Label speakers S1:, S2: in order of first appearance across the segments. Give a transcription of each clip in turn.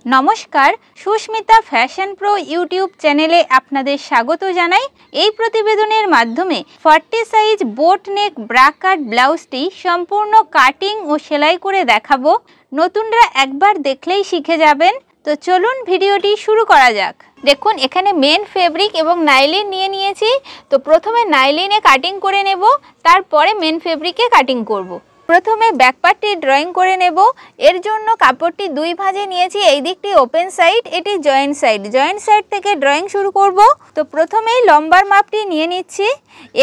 S1: নমস্কার, Susmita fashion pro YouTube চ্যানেলে আপনাদের স্বাগত জানাই। এই প্রতিবেদনের মাধ্যমে 40 সাইজ বোট নেক ব্রা কাট ব্লাউজটি সম্পূর্ণ কাটিং ও সেলাই করে দেখাবো। নতুনরা একবার দেখলেই শিখে যাবেন। তো চলুন ভিডিওটি শুরু করা যাক। দেখুন এখানে মেন ফেব্রিক এবং নাইলিন নিয়ে নিয়েছি। তো প্রথমে নাইলিনে কাটিং করে নেব, তারপরে মেন ফেব্রিকে কাটিং করব। প্রথমে ব্যাক পার্টটি ড্রয়িং করে নেব। এর জন্য কাপড়টি দুই ভাঁজে নিয়েছি। এই দিকটি ওপেন সাইড, এটি জয়েন্ট সাইড। জয়েন্ট সাইড থেকে ড্রয়িং শুরু করব। তো প্রথমেই লম্বার মাপটি নিয়ে নিচ্ছি।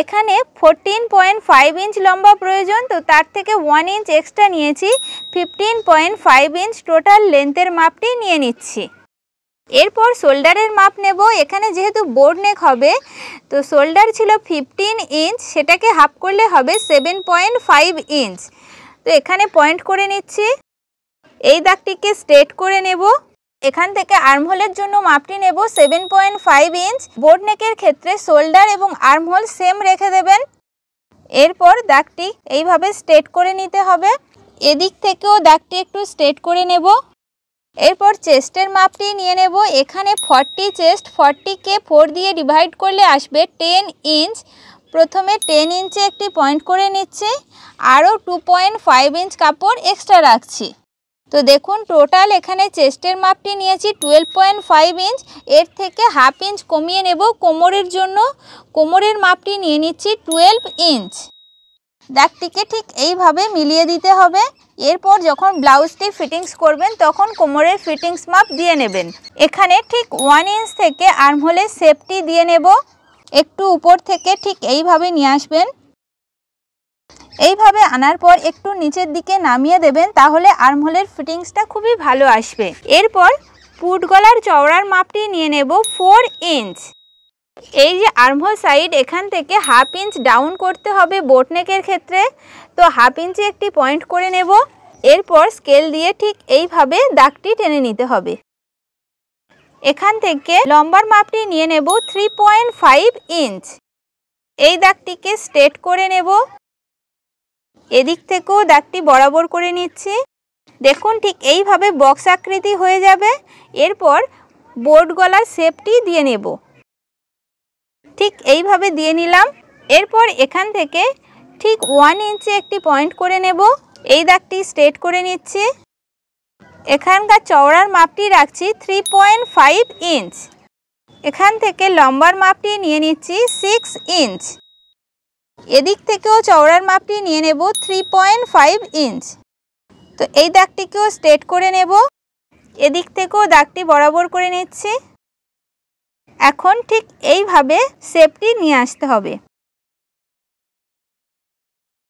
S1: এখানে 14.5 ইঞ্চ লম্বা প্রয়োজন, তো তার থেকে 1 ইঞ্চ এক্সট্রা নিয়েছি। 15.5 ইঞ্চ টোটাল লেন্থের মাপটি নিয়ে নিচ্ছি। এরপর শোল্ডারের মাপ নেব। এখানে যেহেতু বোট নেক হবে, তো শোল্ডার ছিল 15 ইঞ্চ, সেটাকে হাফ করলে হবে 7.5 ইঞ্চ। তো এখানে পয়েন্ট করে নিচ্ছি। এই দাগটিকে স্ট্রেট করে নেব। এখান থেকে আর্মহোলের জন্য মাপটি নেব 7.5 ইঞ্চ। বোট নেকের ক্ষেত্রে শোল্ডার এবং আর্মহোল সেম রেখে দেবেন। এরপর দাগটি এইভাবে স্ট্রেট করে নিতে হবে। এদিক থেকেও দাগটি একটু স্ট্রেট করে নেব। এরপর চেস্টের মাপটি নিয়ে নেব। এখানে 40 চেস্ট, 40কে 4 দিয়ে ডিভাইড করলে আসবে 10 ইঞ্চ। প্রথমে 10 ইঞ্চে একটি পয়েন্ট করে নিচ্ছি, আরও 2.5 ইঞ্চ কাপড় এক্সট্রা রাখছি। তো দেখুন টোটাল এখানে চেস্টের মাপটি নিয়েছি 12.5 ইঞ্চ। এর থেকে হাফ ইঞ্চ কমিয়ে নেব কোমরের জন্য। কোমরের মাপটি নিয়ে নিচ্ছি 12 ইঞ্চ। দাগটিকে ঠিক এইভাবে মিলিয়ে দিতে হবে। এরপর যখন ব্লাউজটি ফিটিংস করবেন তখন কোমরের ফিটিংস মাপ দিয়ে নেবেন। এখানে ঠিক 1 ইঞ্চ থেকে আর্মহোলের শেপটি দিয়ে নেব। একটু উপর থেকে ঠিক এইভাবে নিয়ে আসবেন। এইভাবে আনার পর একটু নিচের দিকে নামিয়ে দেবেন, তাহলে আর্মহোলের ফিটিংসটা খুবই ভালো আসবে। এরপর পুট গলার চওড়ার মাপটি নিয়ে নেব 4 ইঞ্চ। এই যে আর্মহোল সাইড, এখান থেকে হাফ ইঞ্চ ডাউন করতে হবে বোট নেকের ক্ষেত্রে। তো হাফ ইঞ্চে একটি পয়েন্ট করে নেব। এরপর স্কেল দিয়ে ঠিক এইভাবে দাগটি টেনে নিতে হবে। এখান থেকে লম্বার মাপটি নিয়ে নেব 3.5 ইঞ্চ। এই দাগটিকে স্ট্রেট করে নেব। এদিক থেকেও দাগটি বরাবর করে নিচ্ছি। দেখুন ঠিক এইভাবে বক্স আকৃতি হয়ে যাবে। এরপর বোট গলার শেপটি দিয়ে নেব। ঠিক এইভাবে দিয়ে নিলাম। এরপর এখান থেকে ঠিক 1 ইঞ্চে একটি পয়েন্ট করে নেব। এই দাগটি স্ট্রেট করে নিচ্ছি। এখানকার চওড়ার মাপটি রাখছি 3.5 ইঞ্চ। এখান থেকে লম্বার মাপটি নিয়ে নিচ্ছি 6 ইঞ্চ। এদিক থেকেও চওড়ার মাপটি নিয়ে নেব 3.5 ইঞ্চ। তো এই দাগটিকেও স্ট্রেট করে নেব। এদিক থেকেও দাগটি বরাবর করে নিচ্ছি। এখন ঠিক এইভাবে শেপটি নিয়ে আসতে হবে।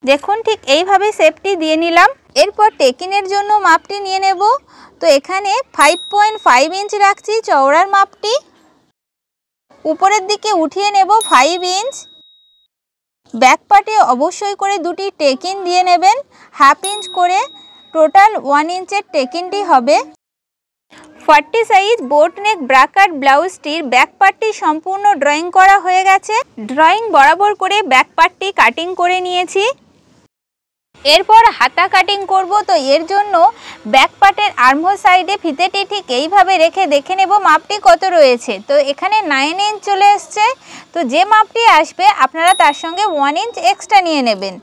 S1: দেখুন ঠিক এইভাবে শেপটি দিয়ে নিলাম। এরপর টেকিনের জন্য মাপটি নিয়ে নেব। তো এখানে 5.5 ইঞ্চ রাখছি চওড়ার মাপটি। উপরের দিকে উঠিয়ে নেব 5 ইঞ্চ। ব্যাক পার্টে অবশ্যই করে দুটি টেকিন দিয়ে নেবেন। হাফ ইঞ্চ করে টোটাল 1 ইঞ্চের টেকিনটি হবে। 40 সাইজ বোট নেক ব্রা কাট ব্লাউজটির ব্যাক পার্টটি সম্পূর্ণ ড্রয়িং করা হয়ে গেছে। ড্রয়িং বরাবর করে ব্যাক পার্টটি কাটিং করে নিয়েছি। এরপর হাতা কাটিং করব। তো এর জন্য ব্যাক পার্টের আর্মহোল সাইডে ফিতেটি ঠিক এইভাবে রেখে দেখে নেব মাপটি কত রয়েছে। তো এখানে 9 ইঞ্চ চলে এসছে। তো যে মাপটি আসবে আপনারা তার সঙ্গে 1 ইঞ্চ এক্সট্রা নিয়ে নেবেন।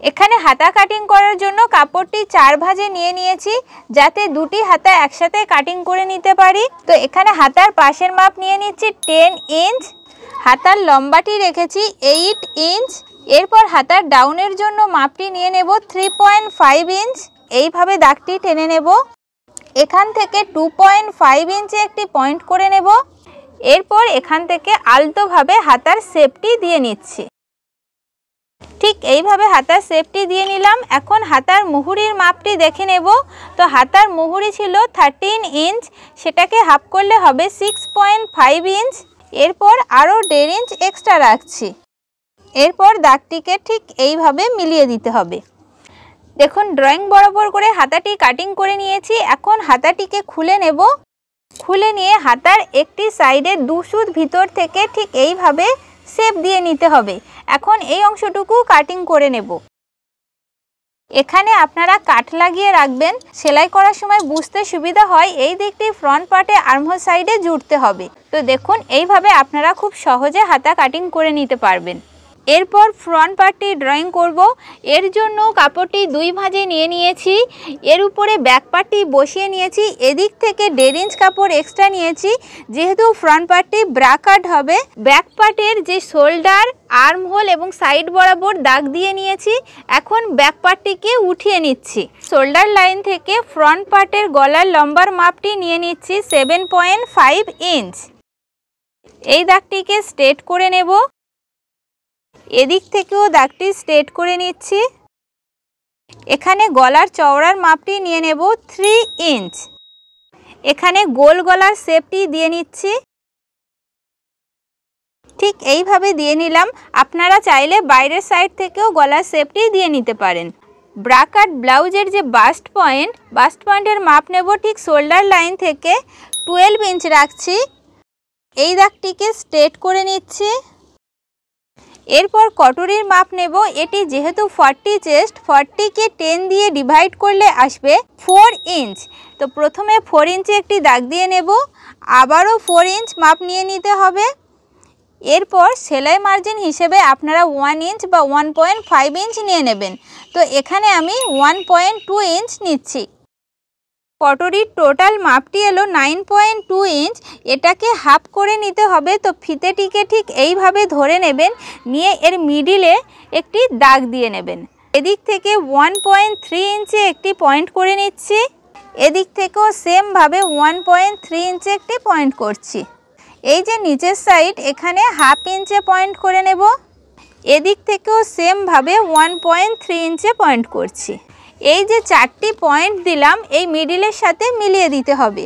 S1: এখানে হাতা কাটিং করার জন্য কাপড়টি 4 ভাঁজে নিয়ে নিয়েছি, যাতে দুটি হাতা একসাথে কাটিং করে নিতে পারি। তো এখানে হাতার পাশের মাপ নিয়ে নিচ্ছি 10 ইঞ্চ। হাতার লম্বাটি রেখেছি 8 ইঞ্চ। এরপর হাতার ডাউনের জন্য মাপটি নিয়ে নেব 3.5 ইঞ্চ। এইভাবে দাগটি টেনে নেব। এখান থেকে 2.5 ইঞ্চে একটি পয়েন্ট করে নেব। এরপর এখান থেকে আলতোভাবে হাতার শেপটি দিয়ে নিচ্ছি। ঠিক এইভাবে হাতার শেপটি দিয়ে নিলাম। এখন হাতার মুহুরির মাপটি দেখে নেব। তো হাতার মুহুরি ছিল 13 ইঞ্চ, সেটাকে হাফ করলে হবে 6.5 ইঞ্চ। এরপর আরও 1.5 ইঞ্চ এক্সট্রা রাখছি। এরপর দাগটিকে ঠিক এইভাবে মিলিয়ে দিতে হবে। দেখুন ড্রয়িং বরাবর করে হাতাটি কাটিং করে নিয়েছি। এখন হাতাটিকে খুলে নেব। খুলে নিয়ে হাতার একটি সাইডে 2 সুত ভিতর থেকে ঠিক এইভাবে শেপ দিয়ে নিতে হবে। এখন এই অংশটুকু কাটিং করে নেব। এখানে আপনারা কাট লাগিয়ে রাখবেন, সেলাই করার সময় বুঝতে সুবিধা হয়। এই দিকটি ফ্রন্ট পার্টে আর্মহোল সাইডে জুড়তে হবে। তো দেখুন এইভাবে আপনারা খুব সহজে হাতা কাটিং করে নিতে পারবেন। এরপর ফ্রন্ট পার্টটি ড্রয়িং করব। এর জন্য কাপড়টি 2 ভাঁজে নিয়ে নিয়েছি, এর উপরে ব্যাক পার্টটি বসিয়ে নিয়েছি। এদিক থেকে 1.5 ইঞ্চ কাপড় এক্সট্রা নিয়েছি, যেহেতু ফ্রন্ট পার্টটি ব্রা কাট হবে। ব্যাক পার্টের যে শোল্ডার, আর্ম হোল এবং সাইড বরাবর দাগ দিয়ে নিয়েছি। এখন ব্যাক পার্টটিকে উঠিয়ে নিচ্ছি। শোল্ডার লাইন থেকে ফ্রন্ট পার্টের গলার লম্বার মাপটি নিয়ে নিচ্ছি 7.5 ইঞ্চ। এই দাগটিকে স্ট্রেট করে নেব। এদিক থেকেও দাগটি স্ট্রেট করে নিচ্ছি। এখানে গলার চওড়ার মাপটি নিয়ে নেব 3 ইঞ্চ। এখানে গোল গলার শেপটি দিয়ে নিচ্ছি। ঠিক এইভাবে দিয়ে নিলাম। আপনারা চাইলে বাইরের সাইড থেকেও গলার শেপটি দিয়ে নিতে পারেন। ব্রা কাট ব্লাউজের যে বাস্ট পয়েন্টের মাপ নেব ঠিক শোল্ডার লাইন থেকে 12 ইঞ্চ রাখছি। এই দাগটিকে স্ট্রেট করে নিচ্ছি। এরপর কটরির মাপ নেব। এটি যেহেতু 40 চেস্ট, 40কে 10 দিয়ে ডিভাইড করলে আসবে 4 ইঞ্চ। তো প্রথমে 4 ইঞ্চে একটি দাগ দিয়ে নেব, আবারও 4 ইঞ্চ মাপ নিয়ে নিতে হবে। এরপর সেলাই মার্জিন হিসেবে আপনারা 1 ইঞ্চ বা 1.5 ইঞ্চ নিয়ে নেবেন। তো এখানে আমি 1.2 ইঞ্চ নিচ্ছি। কটরির টোটাল মাপটি এলো 9.2 ইঞ্চ। এটাকে হাফ করে নিতে হবে। তো ফিতেটিকে ঠিক এইভাবে ধরে নেবেন, নিয়ে এর মিডিলে একটি দাগ দিয়ে নেবেন। এদিক থেকে 1.3 ইঞ্চে একটি পয়েন্ট করে নিচ্ছি। এদিক থেকেও সেমভাবে 1.3 ইঞ্চে একটি পয়েন্ট করছি। এই যে নিচের সাইড, এখানে হাফ ইঞ্চে পয়েন্ট করে নেব। এদিক থেকেও সেমভাবে 1.3 ইঞ্চে পয়েন্ট করছি। এই যে 4টি পয়েন্ট দিলাম, এই মিডিলের সাথে মিলিয়ে দিতে হবে।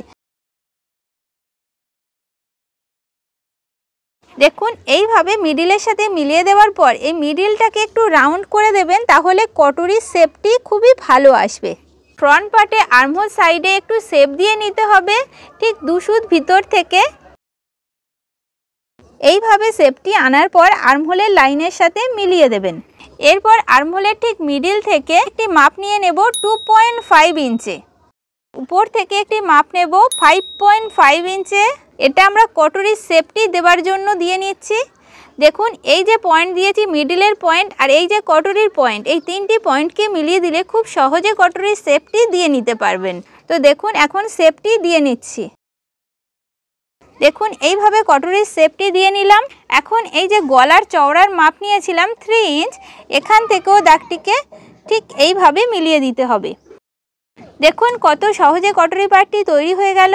S1: দেখুন এইভাবে মিডিলের সাথে মিলিয়ে দেওয়ার পর এই মিডিলটাকে একটু রাউন্ড করে দেবেন, তাহলে কটরির শেপটি খুবই ভালো আসবে। ফ্রন্ট পার্টে আর্মহোল সাইডে একটু শেপ দিয়ে নিতে হবে, ঠিক 2 সুত ভিতর থেকে। এইভাবে শেপটি আনার পর আর্মহোলের লাইনের সাথে মিলিয়ে দেবেন। এরপর আর্মহোলের ঠিক মিডিল থেকে একটি মাপ নিয়ে নেব 2.5 ইঞ্চে। উপর থেকে একটি মাপ নেব 5.5 ইঞ্চে। এটা আমরা কটরির শেপটি দেওয়ার জন্য দিয়ে নিচ্ছি। দেখুন এই যে পয়েন্ট দিয়েছি, মিডিলের পয়েন্ট আর এই যে কটরির পয়েন্ট, এই 3টি পয়েন্টকে মিলিয়ে দিলে খুব সহজে কটরির শেপটি দিয়ে নিতে পারবেন। তো দেখুন এখন শেপটি দিয়ে নিচ্ছি। দেখুন এইভাবে কটরির শেপটি দিয়ে নিলাম। এখন এই যে গলার চওড়ার মাপ নিয়েছিলাম 3 ইঞ্চ, এখান থেকেও দাগটিকে ঠিক এইভাবে মিলিয়ে দিতে হবে। দেখুন কত সহজে কটরি পার্টটি তৈরি হয়ে গেল।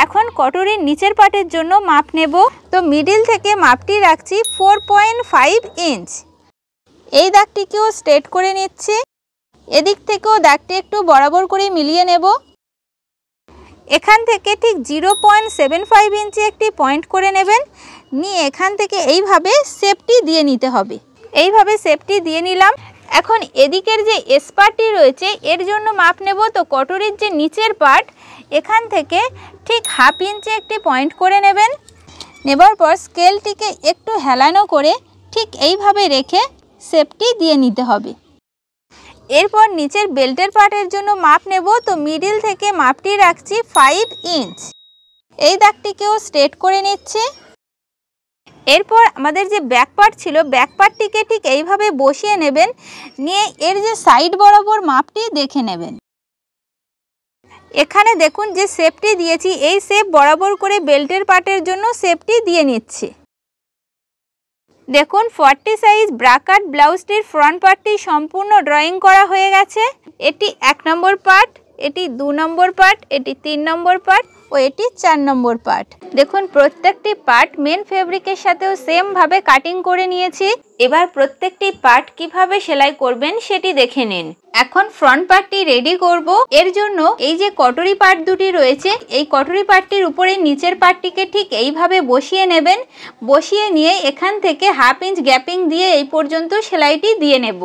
S1: এখন কটরির নিচের পার্টের জন্য মাপ নেব। তো মিডিল থেকে মাপটি রাখছি 4.5 ইঞ্চ। এই দাগটিকেও স্ট্রেট করে নিচ্ছি। এদিক থেকেও দাগটি একটু বরাবর করে মিলিয়ে নেব। এখান থেকে ঠিক 0.75 ইঞ্চি একটি পয়েন্ট করে নেবেন, নিয়ে এখান থেকে এইভাবে শেপটি দিয়ে নিতে হবে। এইভাবে শেপটি দিয়ে নিলাম। এখন এদিকের যে এস পার্টটি রয়েছে, এর জন্য মাপ নেব। তো কটরির যে নিচের পার্ট, এখান থেকে ঠিক হাফ ইঞ্চে একটি পয়েন্ট করে নেবেন। নেবার পর স্কেলটিকে একটু হেলানো করে ঠিক এইভাবে রেখে শেপটি দিয়ে নিতে হবে। এরপর নিচের বেল্টের পার্টের জন্য মাপ নেব। তো মিডিল থেকে মাপটি রাখছি 5 ইঞ্চ। এই দাগটিকেও স্ট্রেট করে নিচ্ছে। এরপর আমাদের যে ব্যাক পার্ট ছিল, ব্যাক পার্টটিকে ঠিক এইভাবে বসিয়ে নেবেন, নিয়ে এর যে সাইড বরাবর মাপটি দেখে নেবেন। এখানে দেখুন যে শেপটি দিয়েছি, এই শেপ বরাবর করে বেল্টের পার্টের জন্য শেপটি দিয়ে নিচ্ছি। দেখুন 40 সাইজ ব্রা কাট ব্লাউজটির ফ্রন্ট পার্টটি সম্পূর্ণ ড্রয়িং করা হয়ে গেছে। এটি 1 নম্বর পার্ট, এটি 2 নম্বর পার্ট, এটি 3 নম্বর পার্ট ও এটি 4 নম্বর পার্ট। দেখুন প্রত্যেকটি পার্ট মেন ফেব্রিকের সাথেও সেম ভাবে কাটিং করে নিয়েছি। এবার প্রত্যেকটি পার্ট কিভাবে সেলাই করবেন সেটি দেখে নিন। এখন ফ্রন্ট পার্টটি রেডি করব। এর জন্য এই যে কটরি পার্ট দুটি রয়েছে, এই কটরি পার্টটির উপরে নিচের পার্টটিকে ঠিক এইভাবে বসিয়ে নেবেন। বসিয়ে নিয়ে এখান থেকে হাফ ইঞ্চ গ্যাপিং দিয়ে এই পর্যন্ত সেলাইটি দিয়ে নেব।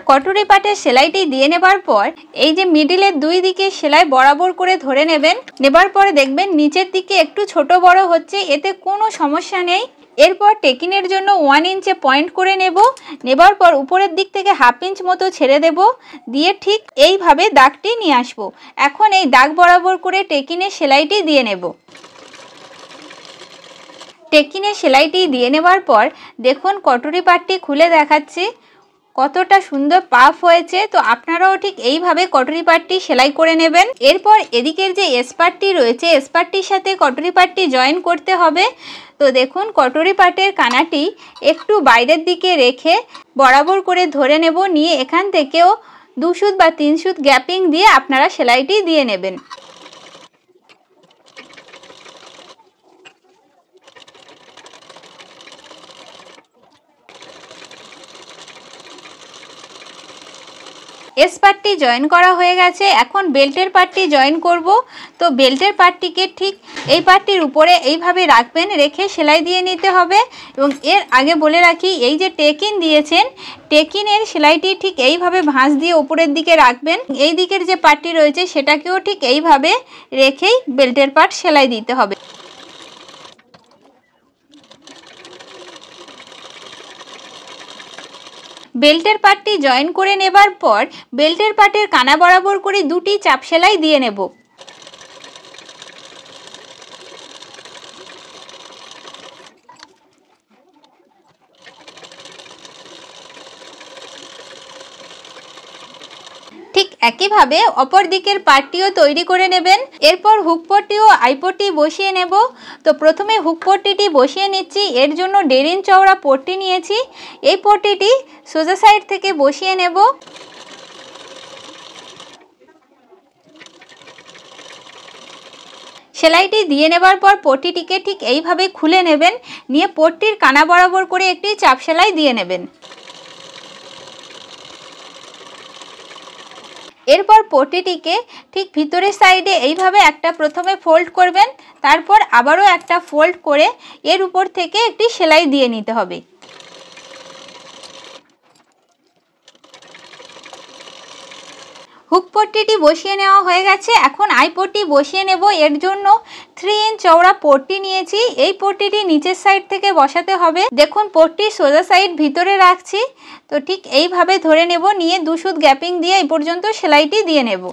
S1: কটুরি পাটের সেলাইটি দিয়ে নেবার পর এই যে মিডিলের দুই দিকে সেলাই বরাবর করে ধরে নেবেন। নেবার পরে দেখবেন নিচের দিকে একটু ছোট বড় হচ্ছে, এতে কোনো সমস্যা নেই। এরপর টেকিনের জন্য 1 ইঞ্চে পয়েন্ট করে নেবার পর উপরের দিক থেকে 1/2 ইঞ্চ মতো ছেড়ে দেব, দিয়ে ঠিক এইভাবে দাগটি নিয়ে আসব। এখন এই দাগ বরাবর করে টেকিনের সেলাইটি দিয়ে নেব। টেকিনের সেলাইটি দিয়ে নেবার পর দেখুন কটুরি পাটটি খুলে দেখাচ্ছি কতটা সুন্দর পাফ হয়েছে। তো আপনারাও ঠিক এইভাবে কটুরি পাটটি সেলাই করে নেবেন। এরপর এদিকের যে এসপারটি রয়েছে, এসপারটির সাথে কটুরি পাটটি জয়েন করতে হবে। তো দেখুন কটুরি পাটের কানাটি একটু বাইরের দিকে রেখে বরাবর করে ধরে নেব, নিয়ে এখান থেকেও 2 সুত বা 3 সুত গ্যাপিং দিয়ে আপনারা সেলাইটি দিয়ে নেবেন। এস পার্টটি জয়েন করা হয়ে গেছে, এখন বেল্টের পার্টটি জয়েন করব। তো বেল্টের পার্টটিকে ঠিক এই পার্টটির উপরে এইভাবে রাখবেন, রেখে সেলাই দিয়ে নিতে হবে। এবং এর আগে বলে রাখি, এই যে টেকিন দিয়েছেন, টেকিনের সেলাইটি ঠিক এইভাবে ভাঁজ দিয়ে উপরের দিকে রাখবেন। এই দিকের যে পার্টটি রয়েছে সেটাকেও ঠিক এইভাবে রেখেই বেল্টের পার্ট সেলাই দিতে হবে। বেল্টের পার্টটি জয়েন করে নেবার পর বেল্টের পার্টের কানা বরাবর করে 2টি চাপ সেলাই দিয়ে নেব। ঠিক একইভাবে অপর দিকের পার্টটিও তৈরি করে নেবেন। এরপর হুক পট্টি ও আই পট্টি বসিয়ে নেব। তো প্রথমে হুক পট্টিটি বসিয়ে নিচ্ছি। এর জন্য 1.5 ইঞ্চ চওড়া পট্টি নিয়েছি। এই পট্টিটি সোজা সাইড থেকে বসিয়ে নেব। সেলাইটি দিয়ে নেবার পর পট্টিটিকে ঠিক এইভাবে খুলে নেবেন, নিয়ে পট্টির কানা বরাবর করে একটি চাপ সেলাই দিয়ে নেবেন। এরপর পট্টিটিকে ঠিক ভিতরের সাইডে এইভাবে একটা প্রথমে ফোল্ড করবেন, তারপর আবারও একটা ফোল্ড করে এর উপর থেকে একটি সেলাই দিয়ে নিতে হবে। হুক পট্টিটি বসিয়ে নেওয়া হয়ে গেছে, এখন আই পট্টি বসিয়ে নেব। এর জন্য 3 ইঞ্চ চওড়া পট্টি নিয়েছি। এই পট্টিটি নিচের সাইড থেকে বসাতে হবে। দেখুন পট্টির সোজা সাইড ভিতরে রাখছি। তো ঠিক এইভাবে ধরে নেব, নিয়ে 2 সুত গ্যাপিং দিয়ে এই পর্যন্ত সেলাইটি দিয়ে নেব।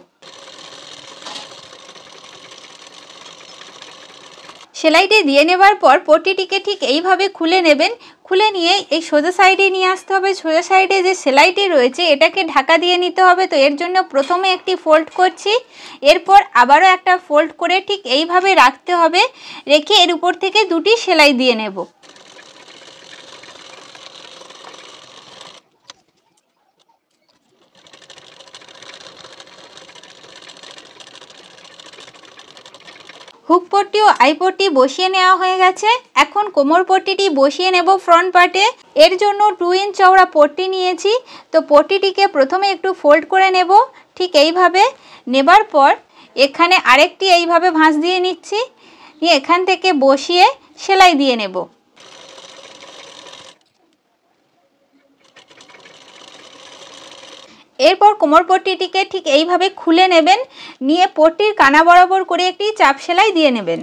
S1: সেলাইটি দিয়ে নেবার পর পট্টিটিকে ঠিক এইভাবে খুলে নেবেন। খুলে নিয়ে এই সোজা সাইডে নিয়ে আসতে হবে। সোজা সাইডে যে সেলাইটি রয়েছে এটাকে ঢাকা দিয়ে নিতে হবে। তো এর জন্য প্রথমে একটি ফোল্ড করছি, এরপর আবারও একটা ফোল্ড করে ঠিক এইভাবে রাখতে হবে। রেখে এর উপর থেকে 2টি সেলাই দিয়ে নেব। হুক পট্টি ও আই পট্টি বসিয়ে নেওয়া হয়ে গেছে। এখন কোমর পট্টিটি বসিয়ে নেব ফ্রন্ট পার্টে। এর জন্য 2 ইঞ্চ চওড়া পট্টি নিয়েছি। তো পট্টিটিকে প্রথমে একটু ফোল্ড করে নেব, ঠিক এইভাবে। নেবার পর এখানে আরেকটি এইভাবে ভাঁজ দিয়ে নিচ্ছি, নিয়ে এখান থেকে বসিয়ে সেলাই দিয়ে নেব। এরপর কোমর পট্টিটিকে ঠিক এইভাবে খুলে নেবেন, নিয়ে পট্টির কানা বরাবর করে একটি চাপ সেলাই দিয়ে নেবেন।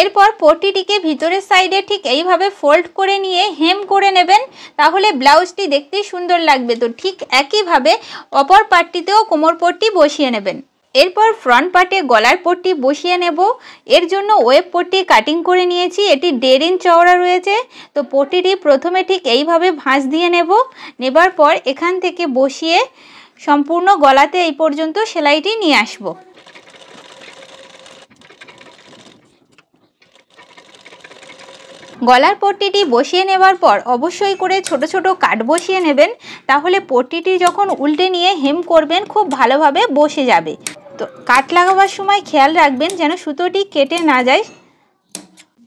S1: এরপর পট্টিটিকে ভিতরের সাইডে ঠিক এইভাবে ফোল্ড করে নিয়ে হেম করে নেবেন, তাহলে ব্লাউজটি দেখতে সুন্দর লাগবে। তো ঠিক একইভাবে অপর পার্টটিতেও কোমর পট্টি বসিয়ে নেবেন। এরপর ফ্রন্ট পার্টে গলার পট্টি বসিয়ে নেব। এর জন্য ওয়েব পট্টি কাটিং করে নিয়েছি, এটি 1.5 ইঞ্চ চওড়া রয়েছে। তো পট্টিটি প্রথমে ঠিক এইভাবে ভাঁজ দিয়ে নেব। নেবার পর এখান থেকে বসিয়ে সম্পূর্ণ গলাতে এই পর্যন্ত সেলাইটি নিয়ে আসব। গলার পট্টিটি বসিয়ে নেবার পর অবশ্যই করে ছোট ছোট কাট বসিয়ে নেবেন, তাহলে পট্টিটি যখন উল্টে নিয়ে হেম করবেন খুব ভালোভাবে বসে যাবে। তো কাট লাগাবার সময় খেয়াল রাখবেন যেন সুতোটি কেটে না যায়।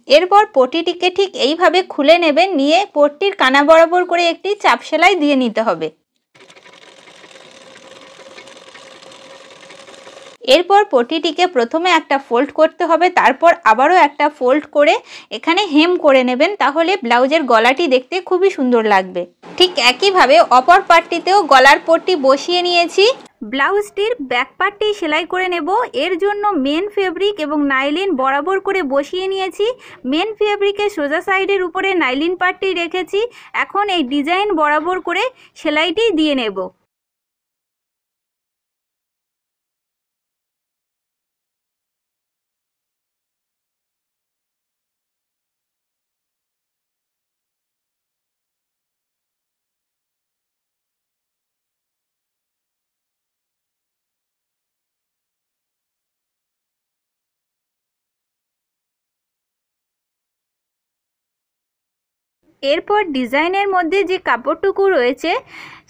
S1: এরপর পট্টিটিকে ঠিক এইভাবে খুলে নেবেন, নিয়ে পট্টির কানা বরাবর করে একটি চাপ সেলাই দিয়ে নিতে হবে। এরপর পটিটিকে প্রথমে একটা ফোল্ড করতে হবে, তারপর আবারও একটা ফোল্ড করে এখানে হেম করে নেবেন, তাহলে ব্লাউজের গলাটি দেখতে খুবই সুন্দর লাগবে। ঠিক একইভাবে অপর পার্টটিতেও গলার পট্টি বসিয়ে নিয়েছি। ব্লাউজটির ব্যাক পার্টটি সেলাই করে নেব। এর জন্য মেন ফেব্রিক এবং নাইলিন বরাবর করে বসিয়ে নিয়েছি। মেন ফেব্রিকের সোজা সাইডের উপরে নাইলিন পার্টটি রেখেছি। এখন এই ডিজাইন বরাবর করে সেলাইটি দিয়ে নেব। এরপর ডিজাইনের মধ্যে যে কাপড়টুকু রয়েছে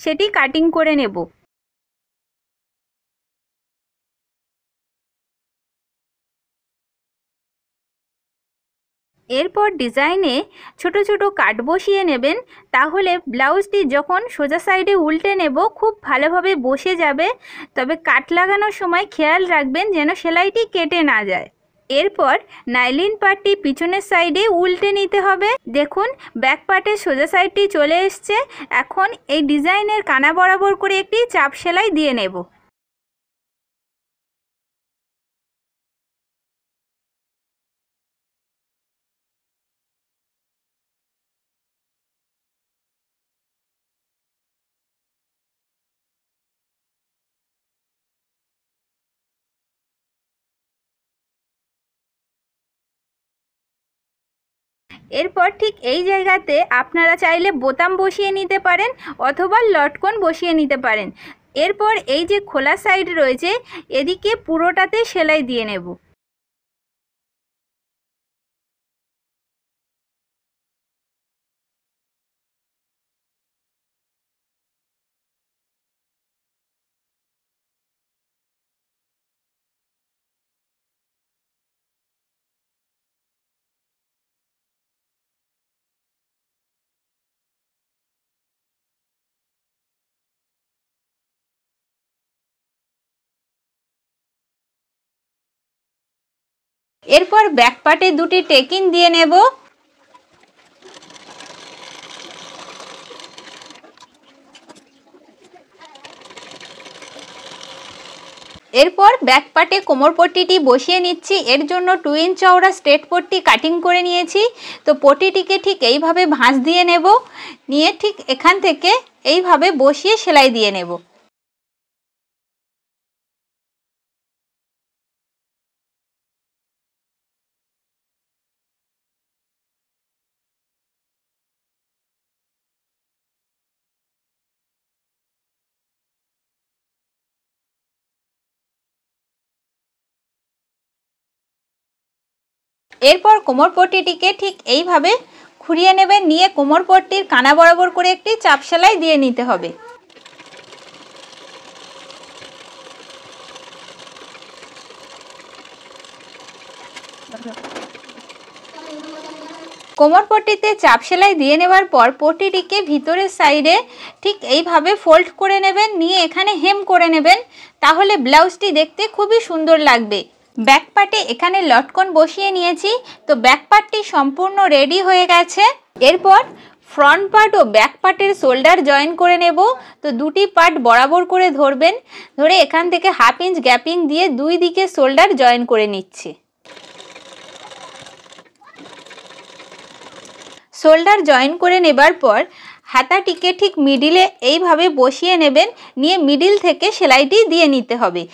S1: সেটি কাটিং করে নেব। এরপর ডিজাইনে ছোট ছোট কাট বসিয়ে নেবেন, তাহলে ব্লাউজটি যখন সোজা সাইডে উল্টে নেব খুব ভালোভাবে বসে যাবে। তবে কাট লাগানোর সময় খেয়াল রাখবেন যেন সেলাইটি কেটে না যায়। এরপর নাইলিন পার্টটি পিছনের সাইডে উল্টে নিতে হবে। দেখুন ব্যাক পার্টের সোজা সাইডটি চলে এসছে। এখন এই ডিজাইনের কানা বরাবর করে একটি চাপ সেলাই দিয়ে নেব। এরপর ঠিক এই জায়গাতে আপনারা চাইলে বোতাম বসিয়ে নিতে পারেন অথবা লটকন বসিয়ে নিতে পারেন। এরপর এই যে খোলা সাইড রয়েছে এদিকে পুরোটাতে সেলাই দিয়ে নেব। এরপর ব্যাক পার্টে দুটি টেকিং দিয়ে নেব। এরপর ব্যাক পার্টে কোমর পট্টিটি বসিয়ে নিচ্ছি। এর জন্য 2 ইঞ্চ চওড়া স্ট্রেট পট্টি কাটিং করে নিয়েছি। তো পট্টিটিকে ঠিক এইভাবে ভাঁজ দিয়ে নেব, নিয়ে ঠিক এখান থেকে এইভাবে বসিয়ে সেলাই দিয়ে নেব। এরপর কোমর পট্টিটিকে ঠিক এইভাবে ঘুরিয়ে নেবেন, নিয়ে কোমর পট্টির কানা বরাবর করে একটি চাপ সেলাই দিয়ে নিতে হবে। কোমর পট্টিতে চাপ সেলাই দিয়ে নেবার পর পট্টিটিকে ভিতরের সাইডে ঠিক এইভাবে ফোল্ড করে নেবেন, নিয়ে এখানে হেম করে নেবেন, তাহলে ব্লাউজটি দেখতে খুবই সুন্দর লাগবে। ব্যাক পার্টে এখানে লটকন বসিয়ে নিয়েছি। তো ব্যাক পার্টটি সম্পূর্ণ রেডি হয়ে গেছে। এরপর ফ্রন্ট পার্ট ও ব্যাক পার্টের শোল্ডার জয়েন করে নেব। তো দুটি পার্ট বরাবর করে ধরবেন, ধরে এখান থেকে 1/2 ইঞ্চ গ্যাপিং দিয়ে দুই দিকে শোল্ডার জয়েন করে নিচ্ছি। শোল্ডার জয়েন করে নেবার পর হাতাটিকে ঠিক মিডিলে এইভাবে বসিয়ে নেবেন, নিয়ে মিডিল থেকে সেলাইটি দিয়ে নিতে হবে।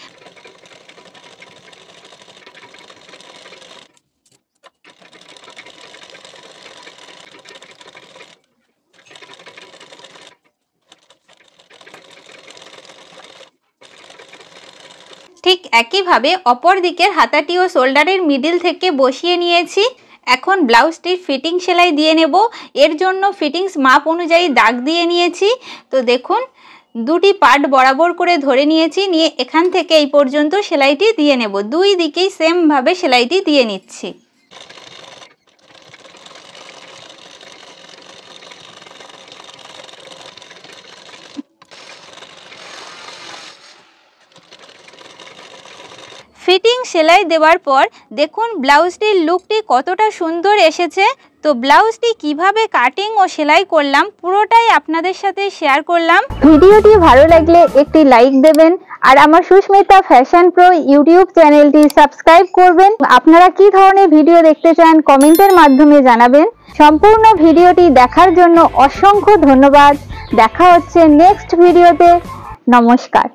S1: ঠিক একইভাবে অপর দিকের হাতাটি ও শোল্ডারের মিডিল থেকে বসিয়ে নিয়েছি। এখন ব্লাউজটির ফিটিং সেলাই দিয়ে নেব। এর জন্য ফিটিংস মাপ অনুযায়ী দাগ দিয়ে নিয়েছি। তো দেখুন দুটি পার্ট বরাবর করে ধরে নিয়েছি, নিয়ে এখান থেকে এই পর্যন্ত সেলাইটি দিয়ে নেব। দুই দিকেই সেমভাবে সেলাইটি দিয়ে নিচ্ছি। ফিটিং সেলাই দেওয়ার পর দেখুন ব্লাউজটির লুকটি কতটা সুন্দর এসেছে। তো ব্লাউজটি কিভাবে কাটিং ও সেলাই করলাম পুরোটাই আপনাদের সাথে শেয়ার করলাম। ভিডিওটি ভালো লাগলে একটি লাইক দেবেন আর আমার সুস্মিতা ফ্যাশন প্রো ইউটিউব চ্যানেলটি সাবস্ক্রাইব করবেন। আপনারা কি ধরনের ভিডিও দেখতে চান কমেন্টের মাধ্যমে জানাবেন। সম্পূর্ণ ভিডিওটি দেখার জন্য অসংখ্য ধন্যবাদ। দেখা হচ্ছে নেক্সট ভিডিওতে। নমস্কার।